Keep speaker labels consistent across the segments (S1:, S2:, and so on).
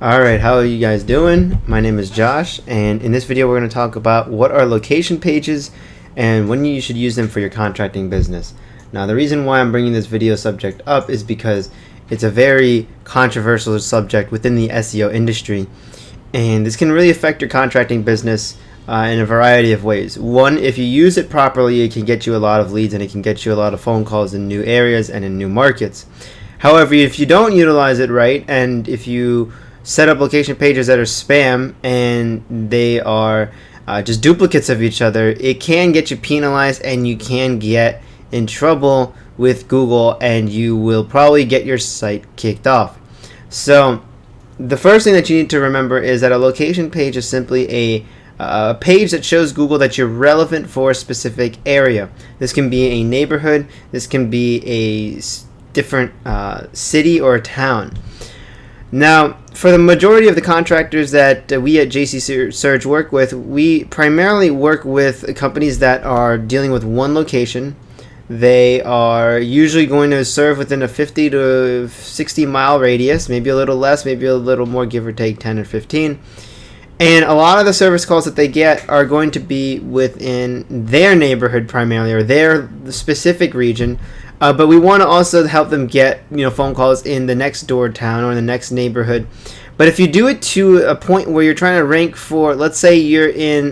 S1: Alright, how are you guys doing? My name is Josh, and in this video we're going to talk about what are location pages and when you should use them for your contracting business. Now, the reason why I'm bringing this video subject up is because it's a very controversial subject within the SEO industry, and this can really affect your contracting business in a variety of ways. One, if you use it properly, it can get you a lot of leads and it can get you a lot of phone calls in new areas and in new markets. However, if you don't utilize it right, and if you set up location pages that are spam and they are just duplicates of each other, it can get you penalized and you can get in trouble with Google, and you will probably get your site kicked off. So the first thing that you need to remember is that a location page is simply a page that shows Google that you're relevant for a specific area. This can be a neighborhood, this can be a different city or a town. Now, for the majority of the contractors that we at JC Surge work with, we primarily work with companies that are dealing with one location. They are usually going to serve within a 50 to 60 mile radius, maybe a little less, maybe a little more, give or take 10 or 15. And a lot of the service calls that they get are going to be within their neighborhood primarily, or their specific region. But we want to also help them get phone calls in the next door town or in the next neighborhood. But if you do it to a point where you're trying to rank for, let's say you're in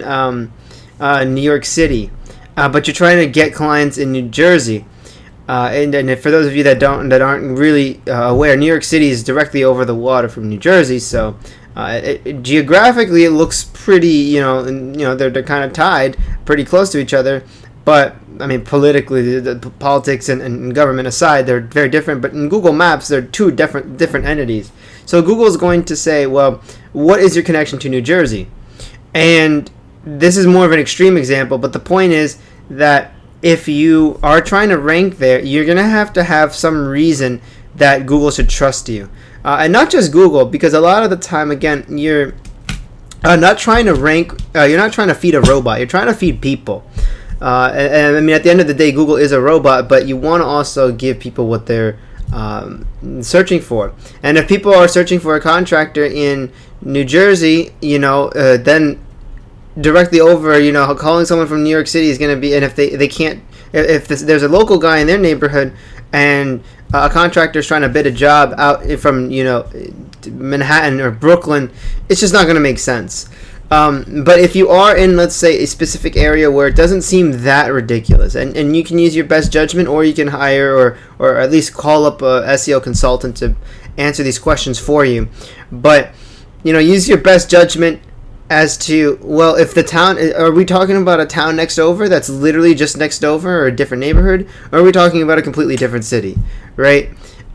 S1: New York City, but you're trying to get clients in New Jersey, and for those of you that aren't really aware, New York City is directly over the water from New Jersey, so geographically it looks pretty, they're kind of tied, pretty close to each other. But I mean, politically, the politics and government aside, they're very different. But in Google Maps, they're two different entities. So Google is going to say, well, what is your connection to New Jersey? And this is more of an extreme example, but the point is that if you are trying to rank there, you're going to have some reason that Google should trust you. And not just Google, because a lot of the time, again, you're not trying to rank, you're not trying to feed a robot, you're trying to feed people. And I mean, at the end of the day, Google is a robot, but you want to also give people what they're searching for. And if people are searching for a contractor in New Jersey, then directly over, calling someone from New York City is going to be, and if they can't, if there's a local guy in their neighborhood and a contractor is trying to bid a job out from, Manhattan or Brooklyn, it's just not going to make sense. But if you are in, let's say, a specific area where it doesn't seem that ridiculous, and you can use your best judgment, or you can hire or at least call up a SEO consultant to answer these questions for you. But, use your best judgment as to, well, if the town, are we talking about a town next over that's literally just next over, or a different neighborhood, or are we talking about a completely different city, right?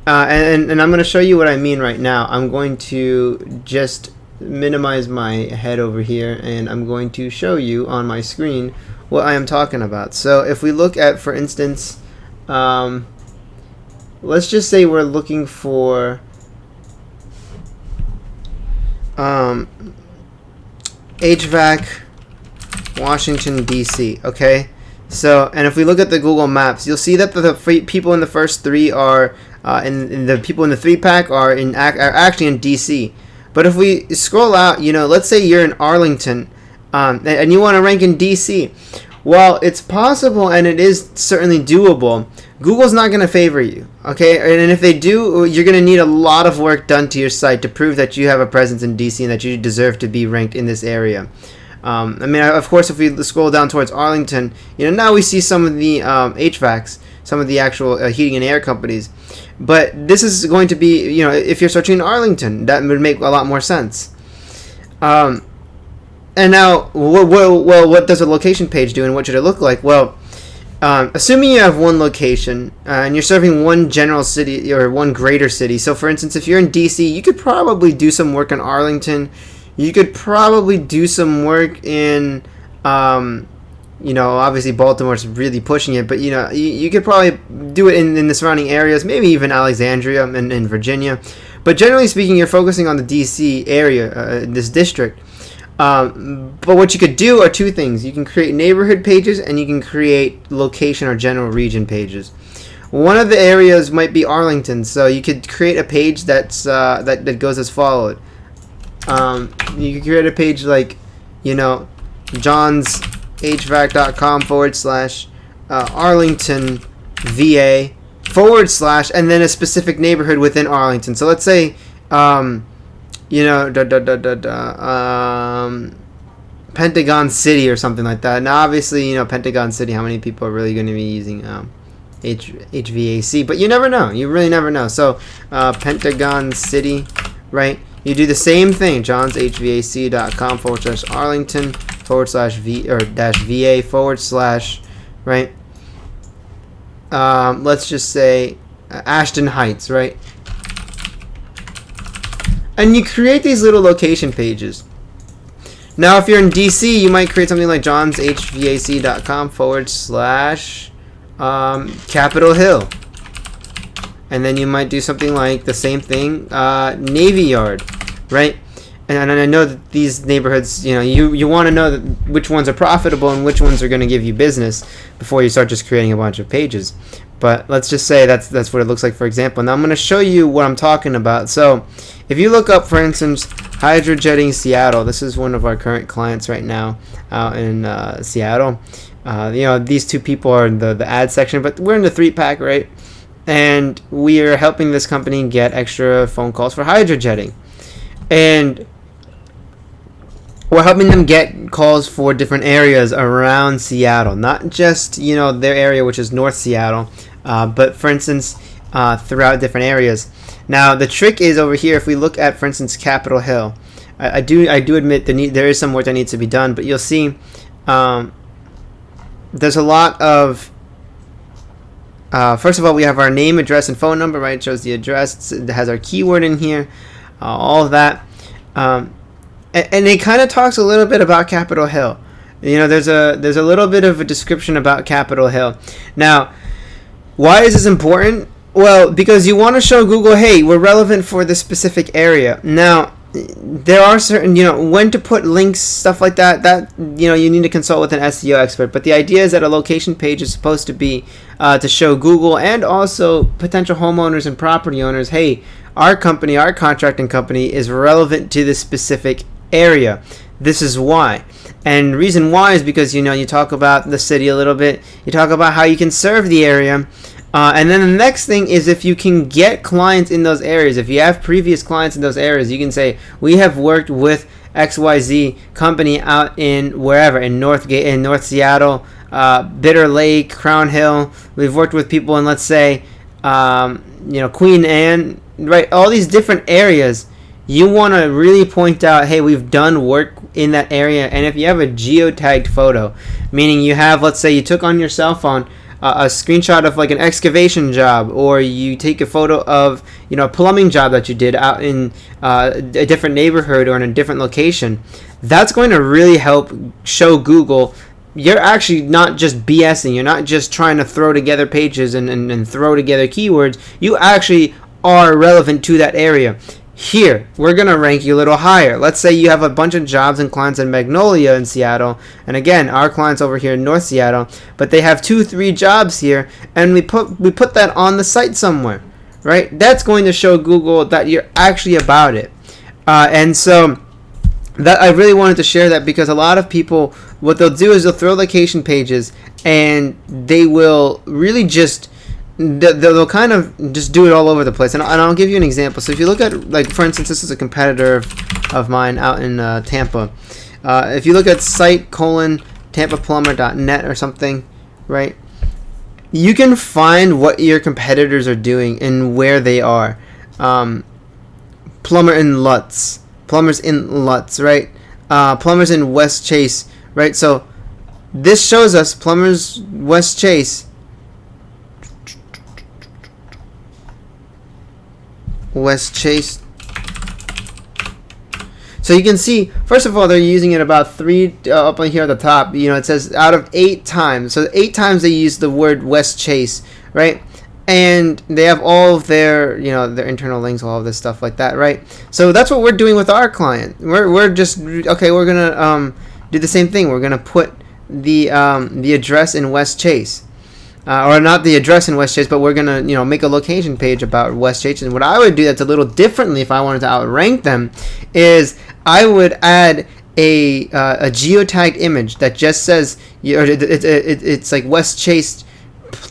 S1: And I'm going to show you what I mean right now. I'm going to just minimize my head over here, and I'm going to show you on my screen what I am talking about. So if we look at, for instance, let's just say we're looking for HVAC Washington DC. Okay, so, and if we look at the Google Maps, you'll see that the people in the first three are and the people in the 3-pack are actually in DC. But if we scroll out, let's say you're in Arlington, and you want to rank in DC. Well, it's possible, and it is certainly doable. Google's not going to favor you, okay? And if they do, you're going to need a lot of work done to your site to prove that you have a presence in DC and that you deserve to be ranked in this area. I mean, of course, if we scroll down towards Arlington, now we see some of the HVACs, some of the actual heating and air companies. But this is going to be, if you're searching in Arlington, that would make a lot more sense. And now, what does a location page do, and what should it look like? Well, assuming you have one location and you're serving one general city or one greater city. So, for instance, if you're in DC, you could probably do some work in Arlington. You could probably do some work in, obviously Baltimore's really pushing it, but you could probably do it in the surrounding areas, maybe even Alexandria and in Virginia. But generally speaking, you're focusing on the DC area, this district. But what you could do are two things. You can create neighborhood pages, and you can create location or general region pages. One of the areas might be Arlington, so you could create a page that's that goes as followed. You can create a page like, johnshvac.com/Arlington VA / and then a specific neighborhood within Arlington. So let's say, Pentagon City or something like that. Now, obviously, Pentagon City, how many people are really going to be using HVAC? But you never know. You really never know. So, Pentagon City, right? You do the same thing. johnshvac.com /Arlington /VA / right? Let's just say Ashton Heights, right? And you create these little location pages. Now, if you're in DC, you might create something like johnshvac.com / Capitol Hill. And then you might do something like the same thing, Navy Yard, right? And I know that these neighborhoods, you want to know which ones are profitable and which ones are going to give you business before you start just creating a bunch of pages. But let's just say that's what it looks like, for example. Now I'm going to show you what I'm talking about. So if you look up, for instance, Hydrojetting Seattle, this is one of our current clients right now out in Seattle. These two people are in the ad section, but we're in the 3-pack, right? And we are helping this company get extra phone calls for hydrojetting. And we're helping them get calls for different areas around Seattle, not just their area, which is North Seattle, but for instance throughout different areas. Now the trick is over here. If we look at, for instance, Capitol Hill, I do admit there is some work that needs to be done, but you'll see there's a lot of first of all, we have our name, address, and phone number, right? It shows the address. It has our keyword in here, all of that. And it kind of talks a little bit about Capitol Hill. There's a little bit of a description about Capitol Hill. Now, why is this important? Well, because you want to show Google, hey, we're relevant for this specific area. Now, there are certain, when to put links, stuff like that, you need to consult with an SEO expert. But the idea is that a location page is supposed to be to show Google and also potential homeowners and property owners, hey, our company, our contracting company is relevant to this specific area. This is why. And the reason why is because, you talk about the city a little bit. You talk about how you can serve the area. And then the next thing is if you can get clients in those areas. If you have previous clients in those areas, you can say, we have worked with XYZ company out in wherever, in North Seattle, Bitter Lake, Crown Hill. We've worked with people in, let's say, Queen Anne, right? All these different areas. You want to really point out, hey, we've done work in that area. And if you have a geotagged photo, meaning you have, let's say you took on your cell phone a screenshot of like an excavation job, or you take a photo of a plumbing job that you did out in a different neighborhood or in a different location, that's going to really help show Google you're actually not just BSing. You're not just trying to throw together pages and throw together keywords. You actually are relevant to that area. Here, we're going to rank you a little higher. Let's say you have a bunch of jobs and clients in Magnolia in Seattle. And again, our clients over here in North Seattle. But they have 2-3 jobs here. And we put that on the site somewhere. Right? That's going to show Google that you're actually about it. And so that I really wanted to share that, because a lot of people, what they'll do is they'll throw location pages. And they will really just... they'll kind of just do it all over the place. And I'll give you an example. So if you look at, like, for instance, this is a competitor of mine out in Tampa. If you look at site:/tampaplumber.net or something, right, you can find what your competitors are doing and where they are. Plumbers in Lutz, right? Plumbers in West Chase, right? So this shows us Plumbers West Chase. So you can see, first of all, they're using it about 3 up on here at the top. It says out of 8 times. So 8 times they use the word West Chase, right? And they have all of their, their internal links, all of this stuff like that, right? So that's what we're doing with our client. We're just, okay, we're gonna do the same thing. We're gonna put the address in West Chase. or not the address in West Chase, but we're gonna make a location page about West Chase. And what I would do that's a little differently if I wanted to outrank them is I would add a geotagged image that just says it's like West Chase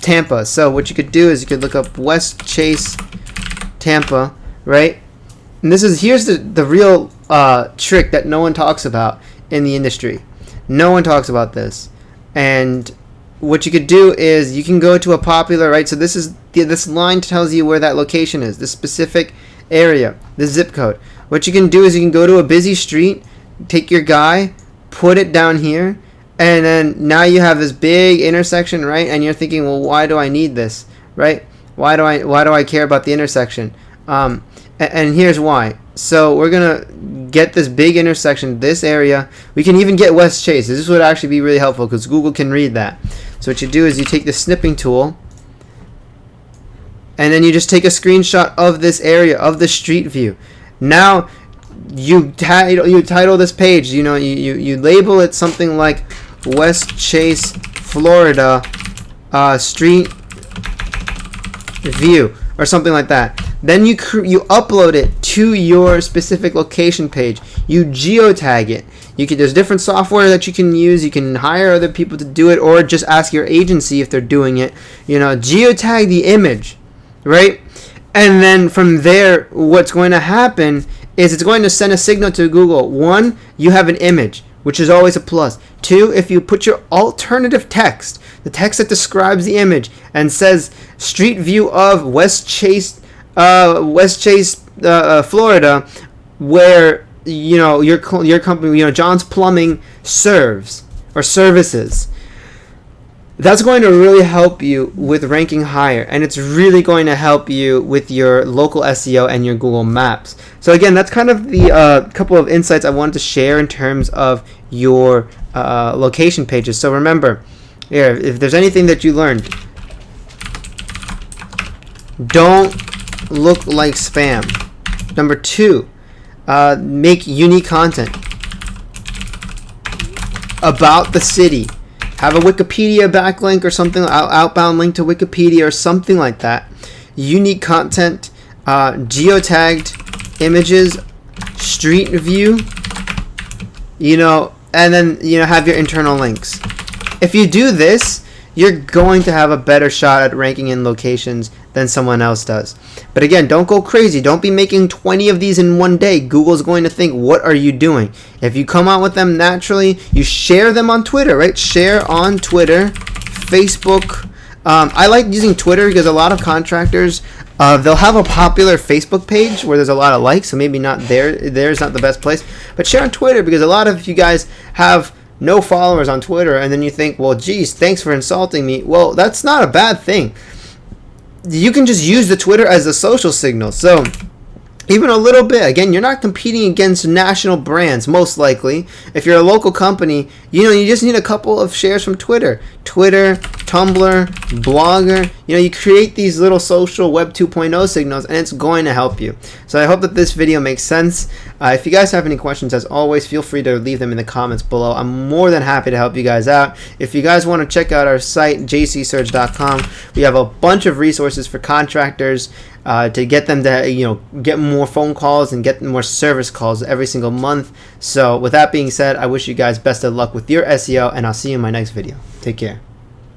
S1: Tampa. So what you could do is you could look up West Chase Tampa, right? And here's the real trick that no one talks about in the industry. No one talks about this. And what you could do is you can go to a popular, right? So this line tells you where that location is, this specific area, the zip code. What you can do is you can go to a busy street, take your guy, put it down here, and then now you have this big intersection, right? And you're thinking, well, why do I need this, right? Why do I care about the intersection? And here's why. So we're gonna get this big intersection, this area. We can even get West Chase. This would actually be really helpful because Google can read that. So what you do is you take the snipping tool, and then you just take a screenshot of this area, of the street view. Now you title this page. You label it something like West Chase, Florida, street view, or something like that. Then you upload it to your specific location page. You geotag it. There's different software that you can use. You can hire other people to do it, or just ask your agency if they're doing it. Geotag the image, right? And then from there, what's going to happen is it's going to send a signal to Google. One, you have an image, which is always a plus. Two, if you put your alternative text, the text that describes the image and says street view of West Chase, Florida, where your company, John's Plumbing serves or services. That's going to really help you with ranking higher, and it's really going to help you with your local SEO and your Google Maps. So again, that's kind of the couple of insights I wanted to share in terms of your location pages. So remember, here, if there's anything that you learned, don't look like spam. Number 2, make unique content about the city. Have a Wikipedia backlink or something, outbound link to Wikipedia or something like that. Unique content, geotagged images, street view, and then have your internal links. If you do this, you're going to have a better shot at ranking in locations than someone else does. But again, don't go crazy. Don't be making 20 of these in one day. Google's going to think, what are you doing? If you come out with them naturally, you share them on Twitter, right? Share on Twitter, Facebook. I like using Twitter because a lot of contractors, they'll have a popular Facebook page where there's a lot of likes, so maybe not there's not the best place. But share on Twitter because a lot of you guys have no followers on Twitter, and then you think, well, geez, thanks for insulting me. Well, that's not a bad thing. You can just use the Twitter as a social signal. So even a little bit, again, you're not competing against national brands, most likely. If you're a local company, you just need a couple of shares from Twitter, Tumblr, Blogger. You create these little social Web 2.0 signals, and it's going to help you. So I hope that this video makes sense. If you guys have any questions, as always, feel free to leave them in the comments below. I'm more than happy to help you guys out. If you guys want to check out our site, jcsurge.com, we have a bunch of resources for contractors to get them to get more phone calls and get more service calls every single month. So with that being said, I wish you guys best of luck with your SEO, and I'll see you in my next video. Take care.